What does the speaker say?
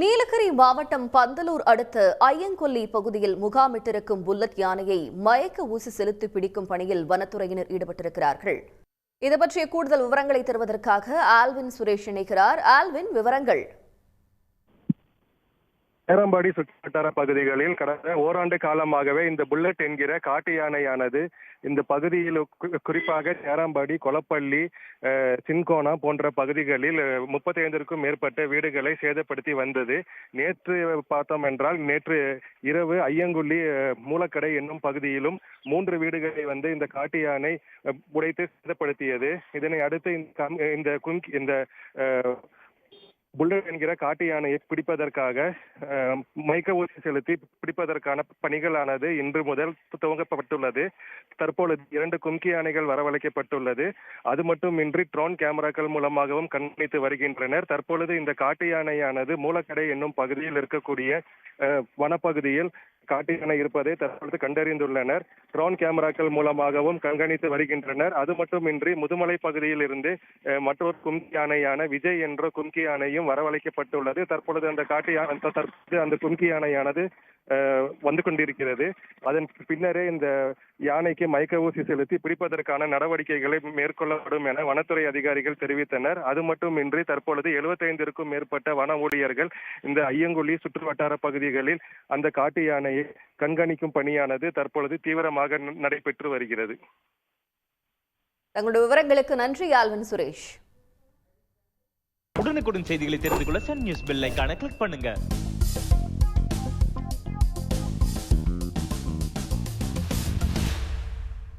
நீலகிரி மாவட்டம் பந்தலூர் அடுத்த ஐயங்கொல்லி பகுதியில் முகாமிட்டிருக்கும் புல்லட் யானையை மயக்க ஊசி செலுத்தி பிடிக்கும் பணியில் வனத்துறையினர் ஈடுபட்டிருக்கிறார்கள். இது பற்றிய கூடுதல் விவரங்களை தருவதற்காக ஆல்வின் சுரேஷ் இணைக்கிறார். ஆல்வின், விவரங்கள். சேரம்பாடி சுற்றுவட்டார பகுதிகளில் கடந்த ஓராண்டு காலமாகவே இந்த புல்லட் என்கிற காட்டு யானையானது இந்த பகுதியில் குறிப்பாக சேரம்பாடி, கொளப்பள்ளி, சின்கோனா போன்ற பகுதிகளில் 35க்கும் மேற்பட்ட வீடுகளை சேதப்படுத்தி வந்தது. நேற்று பார்த்தோம் என்றால் நேற்று இரவு ஐயங்குள்ளி மூலக்கடை என்னும் பகுதியிலும் 3 வீடுகளை இந்த காட்டு யானை உடைத்து சேதப்படுத்தியது. இதனை அடுத்து இந்த புல்லட் என்கிற காட்டு யானையை பிடிப்பதற்காக மயக்க ஊசி செலுத்தி பிடிப்பதற்கான பணிகளானது இன்று முதல் துவங்கப்பட்டுள்ளது. தற்பொழுது 2 கும்கி யானைகள் வரவழைக்கப்பட்டுள்ளது. அது மட்டுமின்றி ட்ரோன் கேமராக்கள் மூலமாகவும் கண்காணித்து வருகின்றனர். தற்பொழுது இந்த காட்டு யானையானது மூலக்கடை என்னும் பகுதியில் இருக்கக்கூடிய வனப்பகுதியில் காட்டு யானை இருப்பதை தற்பொழுது கண்டறிந்துள்ளனர். ட்ரோன் கேமராக்கள் மூலமாகவும் கண்காணித்து வருகின்றனர். அது மட்டுமின்றி முதுமலை பகுதியில் இருந்து மற்றொரு கும்கி யானையான விஜய் என்ற கும்கி யானையும் வரவழைக்கப்பட்டுள்ளது. தற்பொழுது அந்த கும்கி யானையானது வந்து கொண்டிருக்கிறது. அதன் பின்னரே இந்த யானைக்கு மயக்க ஊசி செலுத்தி பிடிப்பதற்கான நடவடிக்கைகளை மேற்கொள்ளப்படும் என வனத்துறை அதிகாரிகள் தெரிவித்தனர். அது மட்டுமின்றி தற்பொழுது 75க்கும் மேற்பட்ட வன ஊழியர்கள் இந்த ஐயங்குள்ளி சுற்று வட்டார பகுதிகளில் அந்த காட்டு யானையை கண்காணிக்கும் பணியானது தற்பொழுது தீவிரமாக நடைபெற்று வருகிறது. தங்களுடைய விவரங்களுக்கு நன்றி ஆல்வின் சுரேஷ். உடனுக்குடன் செய்திகளை தெரிந்து கொள்ள சன் நியூஸ் பெல் ஐகானை கிளிக் பண்ணுங்க.